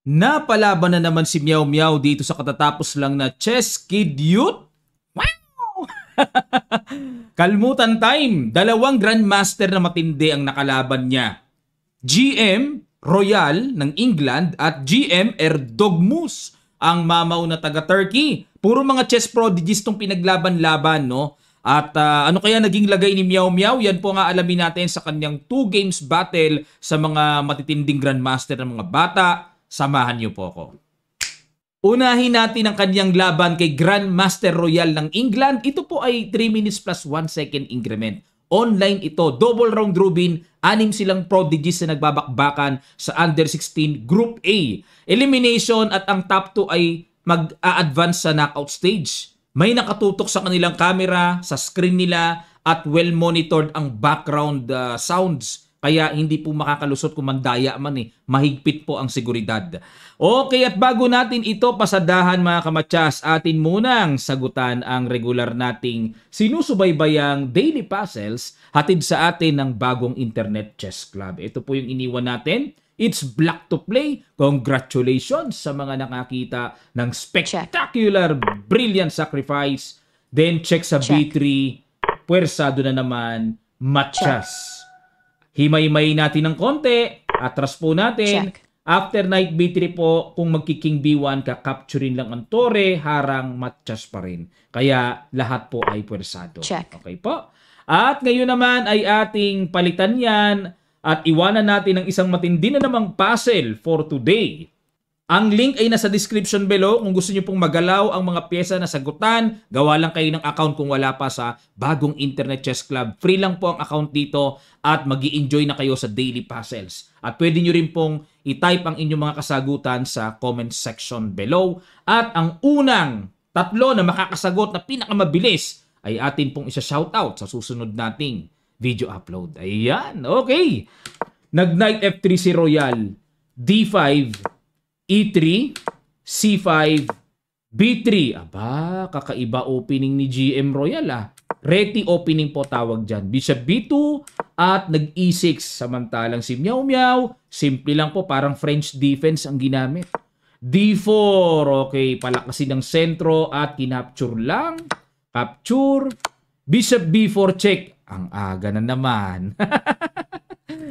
Napalaban na naman si Meow Meow dito sa katatapos lang na Chess Kid Youth. Wow! Kalmutan time. Dalawang Grandmaster na matindi ang nakalaban niya. GM Royal ng England at GM Erdogmus ang mamaw na taga-Turkey. Puro mga chess prodigies tong pinaglaban-laban, no? At ano kaya naging lagay ni Meow Meow? Yan po nga alamin natin sa kanyang 2 games battle sa mga matitinding Grandmaster ng mga bata. Samahan niyo po ako. Unahin natin ang kanyang laban kay Grandmaster Royal ng England. Ito po ay 3 minutes plus 1 second increment. Online ito, double round robin, 6 silang prodigies na nagbabakbakan sa Under 16 Group A. Elimination at ang top 2 ay mag-a-advance sa knockout stage. May nakatutok sa kanilang camera, sa screen nila at well-monitored ang background sounds. Kaya hindi po makakalusot kung mandaya man eh. Mahigpit po ang seguridad. Okay, at bago natin ito pasadahan mga kamatsas, atin munang sagutan ang regular nating sinusubaybayang daily puzzles hatid sa atin ng bagong Internet Chess Club. Ito po yung iniwan natin. It's Black to Play. Congratulations sa mga nakakita ng spectacular, brilliant sacrifice. Then check sa B3. Puwersado na naman, Matsas. Himay-may natin ng konti. Atras po natin. Check. After knight B3 po, kung magki-king B1, kakapturin lang ang tore, harang Matsas pa rin. Kaya lahat po ay puwersado. Check. Okay po. At ngayon naman ay ating palitan yan at iwanan natin ang isang matindi na namang puzzle for today. Ang link ay nasa description below. Kung gusto nyo pong magalaw ang mga pyesa na sagutan, gawa lang kayo ng account kung wala pa sa bagong Internet Chess Club. Free lang po ang account dito at magi-enjoy na kayo sa daily puzzles. At pwede nyo rin pong i-type ang inyong mga kasagutan sa comment section below. At ang unang 3 na makakasagot na pinakamabilis ay atin pong isa-shoutout sa susunod nating video upload. Ayan, okay. Nag-knight F3 si Royal, D5, E3, C5, B3. Aba, kakaiba opening ni GM Royal ah. Reti opening po tawag dyan. Bishop B2 at nag-E6. Samantalang si Meow Meow, simple lang po, parang French defense ang ginamit. D4, okay, palakasin ng sentro at kinapture lang. Capture. Bishop B4 check. Ang aga na naman.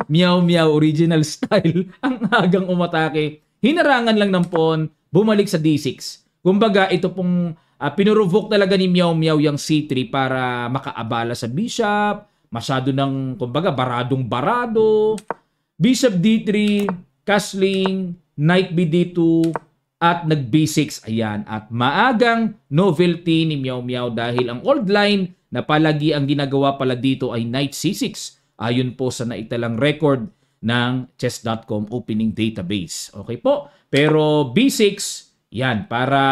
Meow Meow original style. Ang agang umatake. Hinarangan lang ng pawn, bumalik sa D6. Kumbaga, ito pong pinurovoke talaga ni Meow Meow yung C3 para makaabala sa bishop. Masyado ng, kumbaga, baradong-barado. Bishop D3, castling, knight BD2, at nag-B6. Ayan. At maagang novelty ni Meow Meow dahil ang old line na palagi ang ginagawa pala dito ay knight C6. Ayon po sa naitalang record ng chess.com opening database. Okay po? Pero B6, yan, para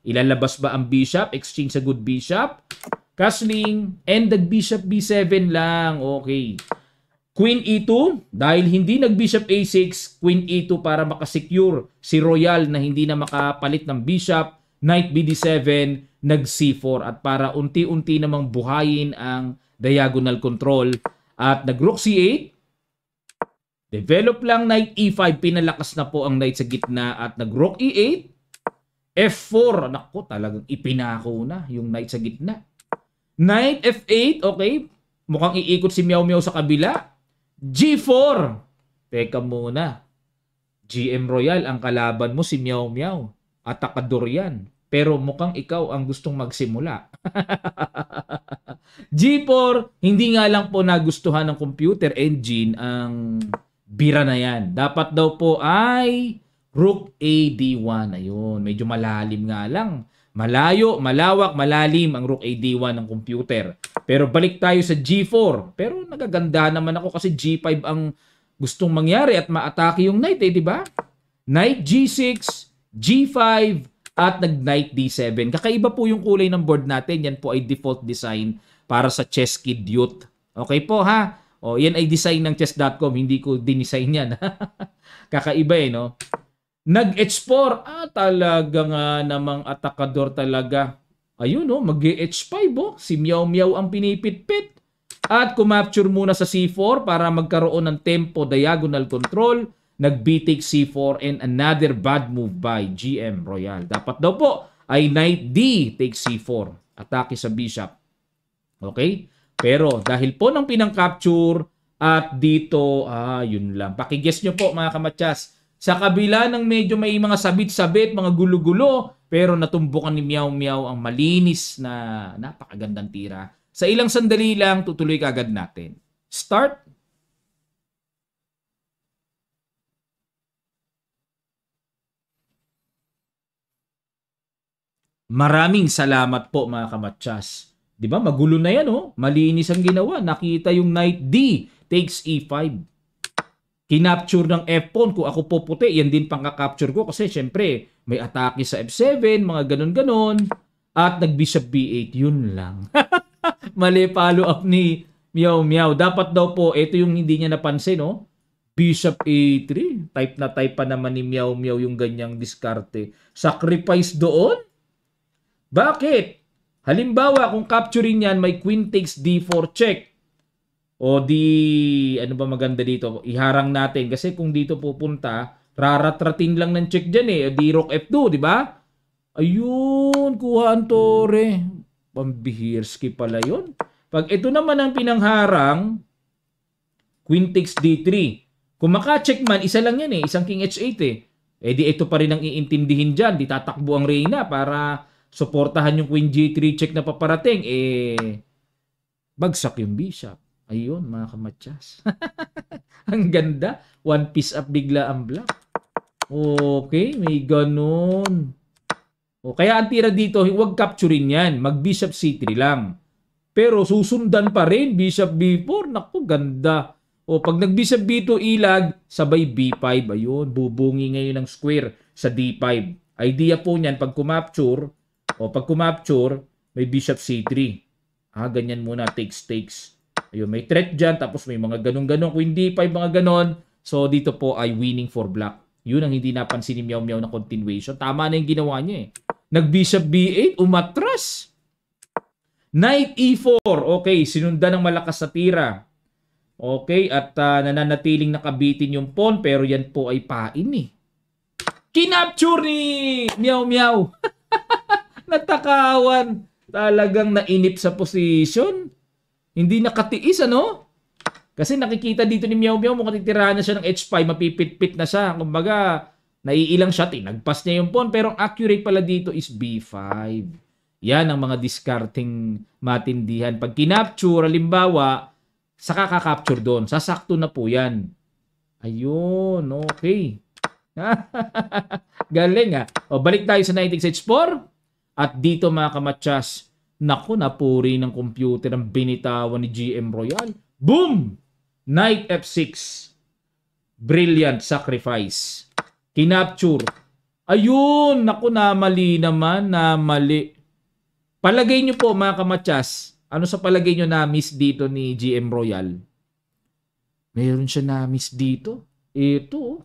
ilalabas ba ang bishop, exchange a good bishop, castling, and nag-bishop B7 lang. Okay. Queen E2, dahil hindi nag-bishop A6, Queen E2 para makasecure si Royal na hindi na makapalit ng bishop, knight BD7, nag-C4, at para unti-unti namang buhayin ang diagonal control. At nag-rook C8, develop lang knight E5, pinalakas na po ang knight sa gitna at nag-rook E8, F4, naku, talagang ipinako na yung knight sa gitna. Knight F8, okay, mukhang iikot si Meow Meow sa kabila. G4, teka muna, GM Royal, ang kalaban mo si Meow Meow, atakador yan, pero mukhang ikaw ang gustong magsimula. G4, hindi nga lang po nagustuhan ng computer engine ang bira na yan. Dapat daw po ay Rook AD1. Ayun, medyo malalim nga lang. Malayo, malawak, malalim ang Rook AD1 ng computer. Pero balik tayo sa G4. Pero nagaganda naman ako kasi G5 ang gustong mangyari at maatake yung knight di ba? Knight G6, G5, at nag-knight D7. Kakaiba po yung kulay ng board natin. Yan po ay default design para sa Chess Kid Youth. Okay po ha? O, yan ay design ng chess.com. Hindi ko dinesign yan. Kakaiba no? Nag-H4. Talaga nga namang atakador talaga. Ayun mag-H5 Si Meow Meow ang pinipit-pit. At kumapture muna sa C4 para magkaroon ng tempo diagonal control. nag-b takes c4 and another bad move by GM Royal. Dapat daw po ay knight d takes c4. Atake sa bishop. Okay? Pero dahil po ng pinang-capture at dito, yun lang. Pakiguess nyo po mga kamatsas. Sa kabila ng medyo may mga sabit-sabit, mga gulo-gulo, pero natumbukan ni Meow Meow ang malinis na napakagandang tira. Sa ilang sandali lang, tutuloy kagad natin. Start. Maraming salamat po mga kamatsas. Di ba? Magulo na yan, oh. Malinis ang ginawa. Nakita yung knight D takes E5. Kinapture ng F-pawn. Kung ako po puti, yan din pangka-capture ko. Kasi syempre, may atake sa F7, mga ganon-ganon. At nag-bishop B8. Yun lang. Mali follow-up ni Meow Meow. Dapat daw po, ito yung hindi niya napansin, oh. Bishop A3. Type na type pa naman ni Meow Meow yung ganyang diskarte. Sacrifice doon? Bakit? Halimbawa, kung capturing yan, may queen takes d4 check. O di, ano ba maganda dito? Iharang natin. Kasi kung dito pupunta, raratratin lang ng check dyan eh. Di rook f2, di ba? Ayun, kuha ang tore. Pambihirski pala yun. Pag ito naman ang pinangharang, queen takes d3. Kung maka-check man, isa lang yan eh. Isang king h8 eh. Eh di ito pa rin ang iintindihin dyan. Di tatakbo ang reyna para suportahan yung queen g3 check na paparating. Eh, bagsak yung bishop. Ayun, mga kamatsas. Ang ganda. One piece up bigla ang black. Okay, may ganun. O, kaya ang tira dito, huwag capturing yan. Mag-bishop c3 lang. Pero susundan pa rin, bishop b4. Naku, ganda. O, pag nag-bishop b2 ilag, sabay b5. Ayun, bubungi ngayon ng square sa d5. Idea po niyan, pag kumapture, may bishop c3. Ganyan muna, takes. Ayun, may threat dyan, tapos may mga ganun-ganun. Queen d5, mga ganun. So, dito po ay winning for black. Yun ang hindi napansin ni Meow Meow na continuation. Tama na yung ginawa niya eh. Nag-bishop b8, umatras. Knight e4. Okay, sinundan ng malakas sa tira. Okay, at nananatiling nakabitin yung pawn, pero yan po ay pain eh. Kinapture ni Meow Meow. Natakawan. Talagang nainip sa position. Hindi nakatiis, ano? Kasi nakikita dito ni Meow Meow, mukhang titirahan na siya ng h5, mapipit-pit na siya. Kumbaga, naiilang shot, nagpas niya yung pawn, pero ang accurate pala dito is b5. Yan ang mga discarding matindihan. Pag kinapture, halimbawa, saka ka-capture doon. Sasakto na po yan. Ayun, okay. Galing ha. O, balik tayo sa 96H4. At dito mga kamatsas, naku, napuri ng computer ang binitawan ni GM Royal. Boom! Knight F6. Brilliant sacrifice. Kinapture. Ayun! Naku, namali naman. Namali. Palagay nyo po mga kamatsas, ano sa palagay nyo na miss dito ni GM Royal? Mayroon siya na miss dito. Ito.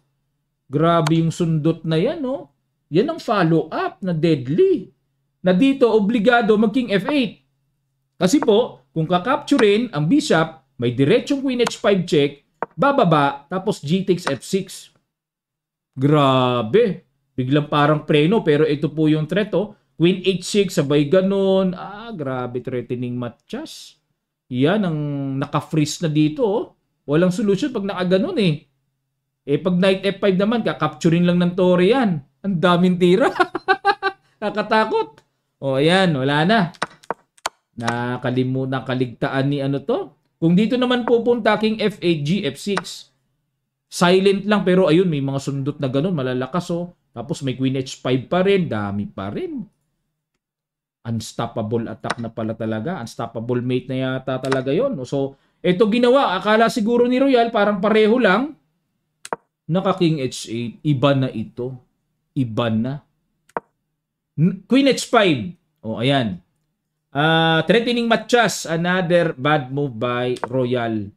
Grabe yung sundot na yan. Oh. Yan ang follow-up na deadly. Na dito, obligado mag-king f8. Kasi po, kung kakapturin ang bishop, may diretsong queen h5 check, bababa, tapos g takes f6. Grabe. Biglang parang preno, pero ito po yung threat, oh. Queen h6, sabay ganun. Grabe, threatening matchas. Yan ang naka-freeze na dito, oh. Walang solution pag nakaganon, eh. Pag knight f5 naman, kakapturin lang ng tore yan. Ang daming tira. Nakatakot. Ayan, wala na. Nakaligtaan ni ano to. Kung dito naman pupunta, king f8, g f6. Silent lang, pero ayun, may mga sundot na ganun, malalakas, oh. Tapos may queen h5 pa rin, dami pa rin. Unstoppable attack na pala talaga. Unstoppable mate na yata talaga yon. So, ito ginawa. Akala siguro ni Royal, parang pareho lang. Naka king h8. Iba na ito. Iba na. Queen h5. Ayan. Threatening matchas. Another bad move by Royal.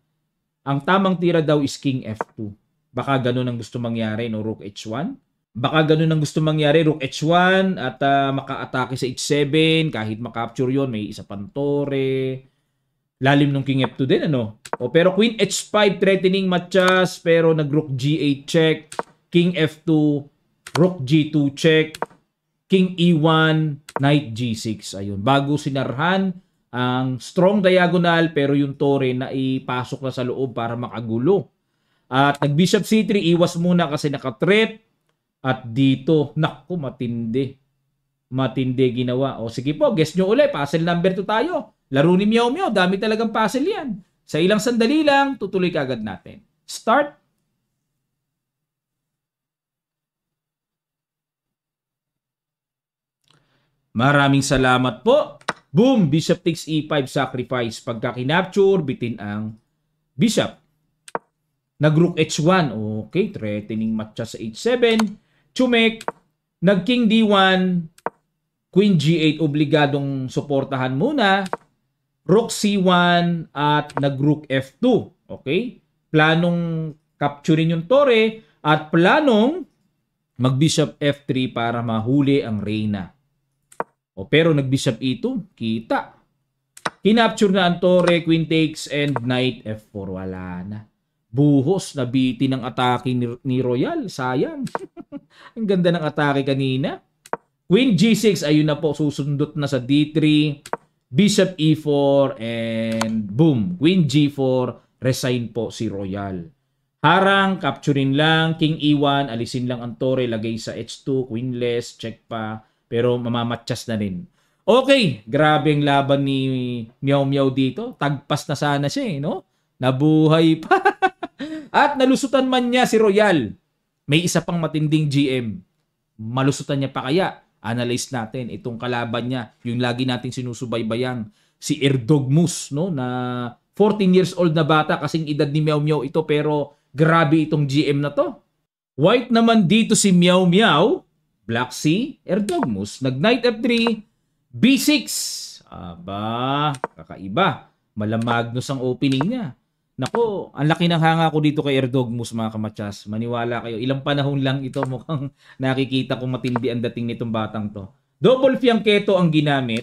Ang tamang tira daw is king f2. Baka ganun ang gusto mangyari, no? Rook h1. Baka ganun ang gusto mangyari, rook h1 at maka-atake sa h7. Kahit makapture yon, may isa pang tore. Lalim nung king f2 din, ano? O, pero queen h5, threatening matchas, pero nag-rook g8 check, king f2, rook g2 check, king e1, knight g6. Ayun, bago sinarhan ang strong diagonal, pero yung tore na ipasok na sa loob para makagulo. At nag-bishop c3, iwas muna kasi naka-threat. At dito, naku, matindi. Matindi ginawa. O sige po, guess nyo ulit. Puzzle number 2 tayo. Laro ni Meow Meow. Dami talagang puzzle yan. Sa ilang sandali lang, tutuloy kagad natin. Start. Maraming salamat po. Boom! Bishop takes e5, sacrifice. Pagka kinapture, bitin ang bishop. Nag-rook h1. Okay, threatening matcha sa h7. Chumek. Nag-king d1. Queen g8, obligadong suportahan muna. Rook c1 at nag-rook f2. Okay? Planong capturein yung tore at planong mag-bishop f3 para mahuli ang reyna. O pero nag-bishop e2, kita. Kinapture na ang tore, queen takes and knight f4. Wala na. Buhos, nabiti ng atake ni Royal. Sayang. Ang ganda ng atake kanina. Queen g6, ayun na po, susundot na sa d3. Bishop e4 and boom. Queen g4, resign po si Royal. Harang, capturein lang. King e1, alisin lang ang tore, lagay sa h2, queenless, check pa. Pero mamamatchas na rin. Okay, grabe ang laban ni Meow Meow dito. Tagpas na sana siya, no? Nabuhay pa. At nalusutan man niya si Royal. May isa pang matinding GM. Malusutan niya pa kaya? Analyze natin itong kalaban niya. Yung lagi nating sinusubaybayang si Erdogmus, no? Na 14 years old na bata, kasing edad ni Meow Meow ito, pero grabe itong GM na to. White naman dito si Meow Meow. Black C, Erdogmus. Nag-knight f3, b6. Aba, kakaiba. Malamagnos ang opening niya. Nako, ang laki ng hanga ko dito kay Erdogmus, mga kamatsas. Maniwala kayo, ilang panahon lang ito mukhang nakikita kong matindi ang dating nitong batang to. Double fianchetto ang ginamit.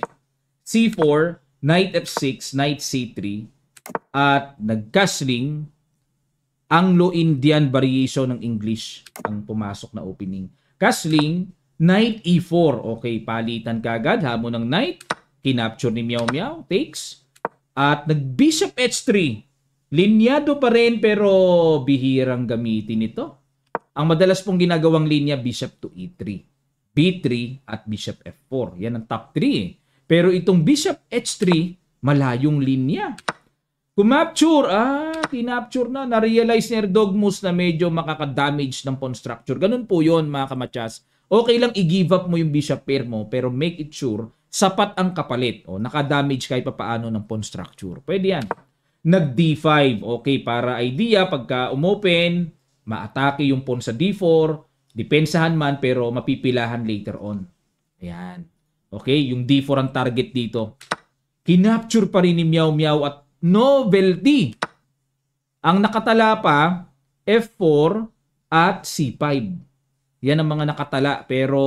C4, knight f6, knight c3, at nag-castling. Anglo-Indian variation ng English ang pumasok na opening. Castling, knight e4. Okay, palitan kagad. Hamon ng knight. Kinapture ni Meow Meow. Takes. At nag-bishop h3. Linyado pa rin pero bihirang gamitin ito. Ang madalas pong ginagawang linya, bishop to e3. b3 at bishop f4. Yan ang top 3. Pero itong bishop h3, malayong linya. Kumapture, kinapture na. Na-realize ni Erdogmus na medyo makaka-damage ng pawn structure. Ganun po yon mga kamatsas. Okay lang i-give up mo yung bishop pair mo, pero make it sure sapat ang kapalit. O, naka-damage kahit papaano ng pawn structure. Pwede yan. Nag-d5. Okay, para idea, pagka umopen, ma-atake yung pawn sa d4, depensahan man, pero mapipilahan later on. Ayan. Okay, yung d4 ang target dito. Kinapture pa rin ni Meow Meow at novelty. Ang nakatala pa, f4 at c5. Yan ang mga nakatala, pero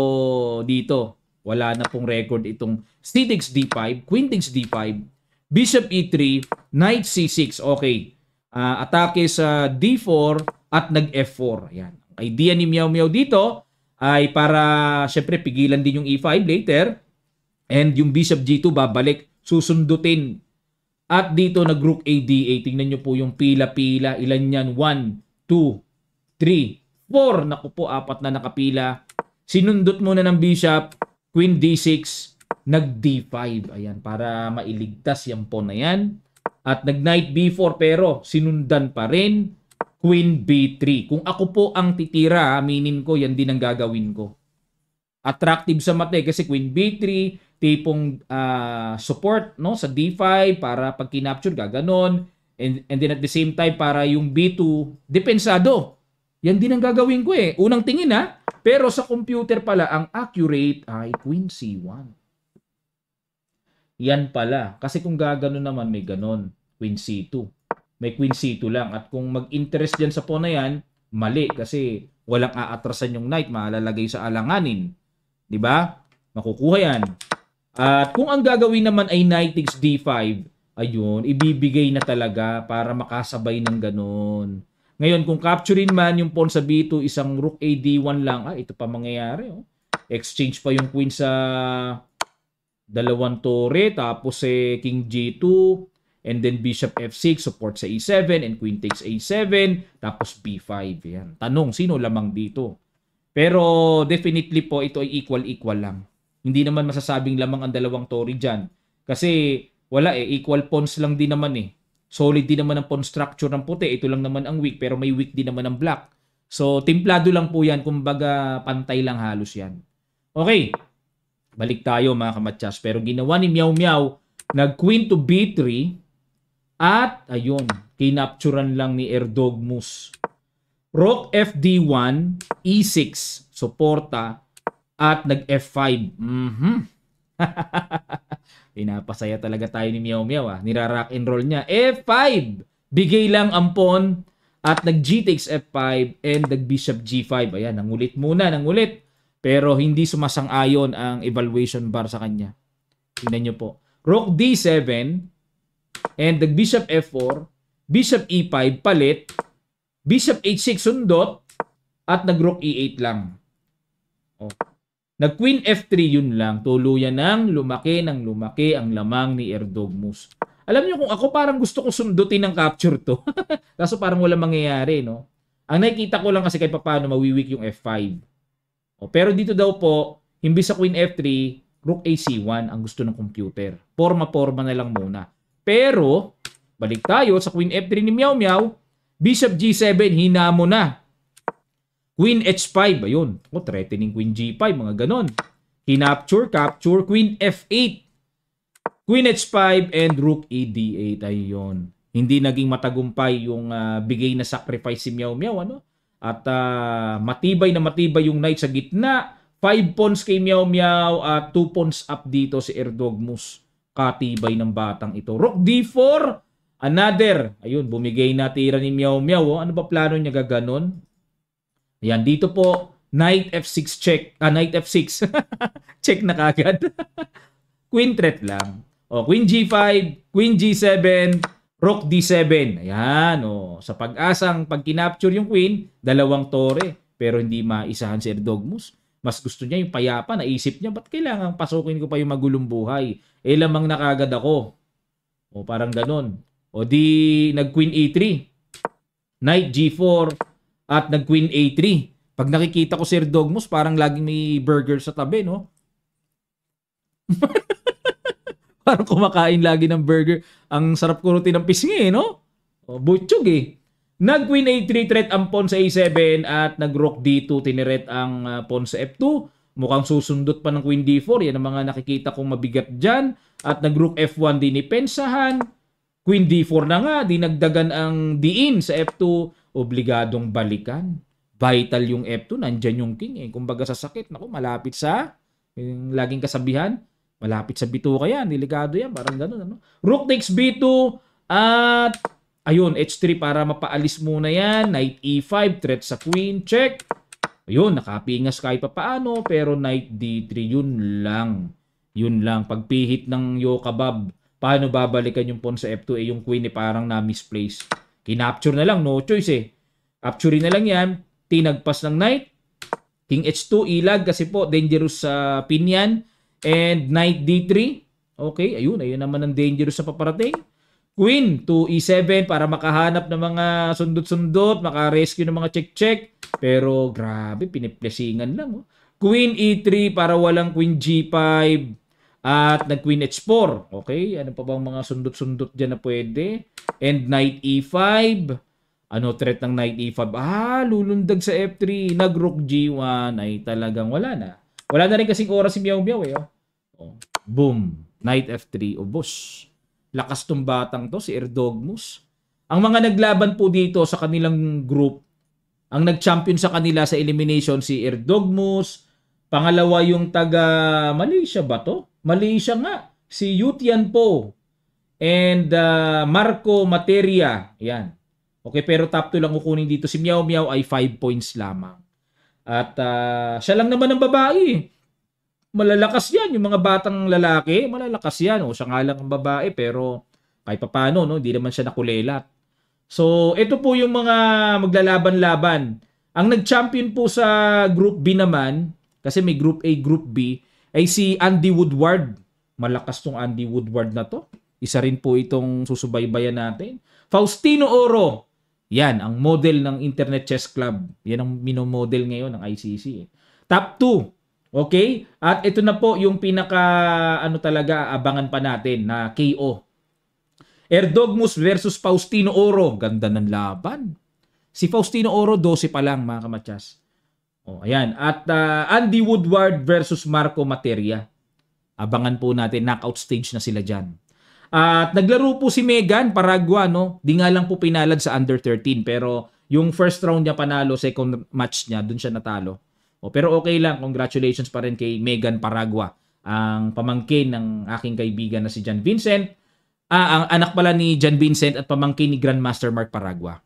dito, wala na pong record itong c takes d5, queen takes d5, bishop e3, knight c6. Okay. Atake sa d4 at nag-f4. Ayan. Ang idea ni Meow Meow dito ay para syempre pigilan din yung e5 later. And yung bishop g2 babalik, susundutin. At dito nag-rook a d8. Tingnan nyo po yung pila-pila. Ilan yan? 1, 2, 3, 4. Naku po, 4 na nakapila. Sinundot muna ng bishop, queen d6, nag-d5. Ayan, para mailigtas yung pawn na yan. At nag-knight b4 pero sinundan pa rin, queen b3. Kung ako po ang titira, aminin ko, yan din ang gagawin ko. Attractive sa mate kasi queen b3, tipong support no sa d5 para pag kinapture gaganon. And then at the same time para yung b2 depensado. Yan din ang gagawin ko eh. Unang tingin pero sa computer pala ang accurate ay queen c1. Yan pala. Kasi kung gaganon naman may ganon. Queen c2. May queen c2 lang. At kung mag-interest dyan sa pawn na yan, mali. Kasi walang aatrasan yung knight. Malalagay sa alanganin. Diba? Makukuha yan. At kung ang gagawin naman ay knight takes d5, ayun, ibibigay na talaga para makasabay ng ganun. Ngayon, kung capturein man yung pawn sa B2, isang rook A D1 lang, ito pa mangyayari. Oh. Exchange pa yung queen sa dalawang tore, tapos king G2, and then bishop F6, support sa E7, and queen takes A7, tapos B5. Yan. Tanong, sino lamang dito? Pero definitely po, ito ay equal-equal lang. Hindi naman masasabing lamang ang dalawang tore dyan. Kasi wala equal pawns lang din naman Solid din naman ang pawn structure ng puti. Ito lang naman ang weak, pero may weak din naman ang black. So, timplado lang po yan. Kumbaga, pantay lang halos yan. Okay. Balik tayo mga kamatsas. Pero ginawa ni Meow Meow, nag-queen to B3, at, ayun, kinapturan lang ni Erdogmus. Rook FD1, E6, suporta, at nag-F5. Pinapasaya talaga tayo ni Meow Meow. Nira-rock and roll niya. F5! Bigay lang ang pawn at nag-G takes F5 and nag-Bishop G5. Ayan, nangulit muna, nangulit. Pero hindi sumasang-ayon ang evaluation bar sa kanya. Tingnan nyo po. Rook D7 and nag-Bishop F4, Bishop E5, palit, Bishop H6 sundot, at nag-Rook E8 lang. Oh. Nag-Queen F3 yun lang. Tuluyan ng lumaki ang lamang ni Erdogmus. Alam niyo kung ako parang gusto ko sundutin ng capture to. Kaso parang wala mangyayari, no? Ang nakikita ko lang kasi kahit paano mawiwik yung F5. O, pero dito daw po, imbis sa Queen F3, Rook AC1 ang gusto ng computer. Porma-porma na lang muna. Pero, balik tayo sa Queen F3 ni Meow Meow, Bishop G7, hinamo na. Queen H5, ayun. O, threatening Queen G5, mga ganon. Kinapture, capture, Queen F8. Queen H5 and Rook E D8, ayun. Hindi naging matagumpay yung bigay na sacrifice si Meow Meow, ano? At matibay na matibay yung knight sa gitna. 5 pawns kay Meow Meow at 2 pawns up dito si Erdogmus. Katibay ng batang ito. Rook D4, another. Ayun, bumigay na tira ni Meow Meow. Oh. Ano ba plano niya gaganon? Ayan, dito po, Knight F6 check. Knight F6. Check na kagad. Queen threat lang. O, Queen G5, Queen G7, Rook D7. Ayan, o. Sa pag-asang pag kinapture yung Queen, dalawang tore. Pero hindi maisahan si Erdogmus. Mas gusto niya yung payapa. Naisip niya, ba't kailangan pasukin ko pa yung magulong buhay? Lamang na kagad ako. O, parang ganon. O, di nag-Queen E3. Knight G4. At nag-Queen A3. Pag nakikita ko si Erdogmus, parang laging may burger sa tabi, no? Parang kumakain lagi ng burger. Ang sarap kurutin ng pisngi, no? O, butchog Nag-Queen A3, threat ang pawn sa A7 at nag-Rook D2, tiniret ang pawn sa F2. Mukhang susundot pa ng Queen D4. Yan ang mga nakikita kong mabigat dyan. At nag-Rook F1, dinipensahan. Queen D4 na nga, dinagdagan ang D-in sa F2. Obligadong balikan. Vital yung F2, nandyan yung king Kumbaga sa sakit, naku, malapit sa yung laging kasabihan, malapit sa bituka yan, delikado yan, parang gano'n. Ano? Rook takes B2 at ayun, H3 para mapaalis muna yan. Knight E5, threat sa queen, check. Ayun, nakapingas kahit pa paano, pero Knight D3, yun lang. Yun lang, pagpihit ng Yokabab, paano babalikan yung pawn sa F2? Yung queen parang na-misplace. Kinapture na lang, no choice Capture na lang yan. Tinagpas ng knight. King H2, ilag kasi po, dangerous sa pin yan. And Knight D3. Okay, ayun naman ang dangerous sa paparating. Queen to E7 para makahanap ng mga sundot-sundot, maka-rescue ng mga check-check. Pero grabe, piniplesingan lang. Queen E3 para walang Queen G5. At nag-Queen H4. Okay, ano pa bang mga sundot-sundot dyan na pwede? And Knight E5. Ano threat ng Knight E5? Lulundag sa F3. Nag-Rook G1. Ay talagang wala na. Wala na rin kasing oras si Meow Meow Boom. Knight F3. Boss. Lakas tong batang to, si Erdogmus. Ang mga naglaban po dito sa kanilang group, ang nag-champion sa kanila sa elimination si Erdogmus. Pangalawa yung taga Malaysia ba to? Malaysia nga. Si Yutian Po. And Marco Materia. Yan. Okay, pero top 2 lang kukunin dito. Si Meow Meow ay 5 points lamang. At siya lang naman ang babae. Malalakas yan. Yung mga batang lalaki, malalakas yan. Siya nga lang ang babae, pero kahit papaano, no? Hindi naman siya nakulelat. So, ito po yung mga maglalaban-laban. Ang nag-champion po sa Group B naman, kasi may Group A, Group B, ay si Andy Woodward. Malakas tong Andy Woodward na to. Isa rin po itong susubaybayan natin. Faustino Oro. Yan, ang model ng Internet Chess Club. Yan ang minomodel ngayon ng ICC. Top 2. Okay? At ito na po yung pinaka, talaga, abangan pa natin na KO. Erdogmus versus Faustino Oro. Ganda ng laban. Si Faustino Oro, 12 pa lang, mga kamatsas. Ayan. At Andy Woodward versus Marco Materia. Abangan po natin, knockout stage na sila dyan. At naglaro po si Megan Paragua, no? Di nga lang po pinalad sa under 13, pero yung first round niya panalo, second match niya, dun siya natalo. Pero okay lang, congratulations pa rin kay Megan Paragua, ang pamangkin ng aking kaibigan na si John Vincent. Ang anak pala ni John Vincent at pamangkin ni Grandmaster Mark Paragua.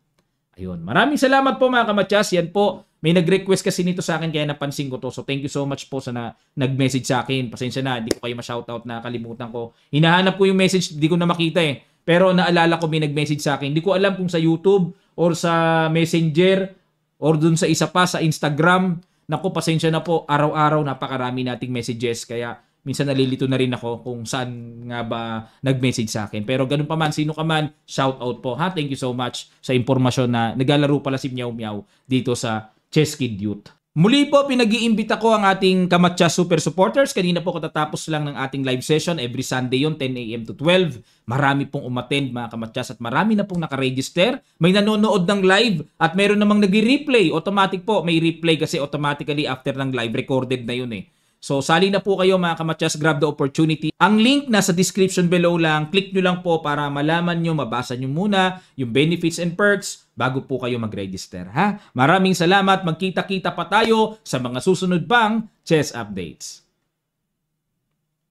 Ayun. Maraming salamat po mga kamatsas. Yan po. May nag-request kasi nito sa akin kaya napansin ko to. So thank you so much po sa nag-message sa akin. Pasensya na, hindi ko kayo ma-shoutout na kalimutan ko. Hinahanap ko yung message, hindi ko na makita eh. Pero naalala ko may nag-message sa akin. Hindi ko alam kung sa YouTube or sa Messenger or dun sa isa pa sa Instagram. Naku, pasensya na po. Araw-araw napakarami nating messages. Kaya minsan nalilito na rin ako kung saan nga ba nag-message sa akin. Pero ganun pa man, sino ka man, shout out po. Ha? Thank you so much sa impormasyon na naglalaro pala si Meow Meow dito sa Chess Kid Youth. Muli po, pinag-iimbita ko ang ating Kamatsyas Super Supporters. Kanina po katatapos lang ng ating live session. Every Sunday yon 10 a.m. to 12. Marami pong umattend mga Kamatsyas at marami na pong nakaregister. May nanonood ng live at meron namang nag-replay. Automatic po, may replay kasi automatically after ng live, recorded na yun eh. So, sali na po kayo mga kamatsas, grab the opportunity. Ang link nasa description below lang. Click nyo lang po para malaman nyo, mabasa nyo muna yung benefits and perks bago po kayo mag-register. Ha? Maraming salamat. Magkita-kita pa tayo sa mga susunod pang chess updates.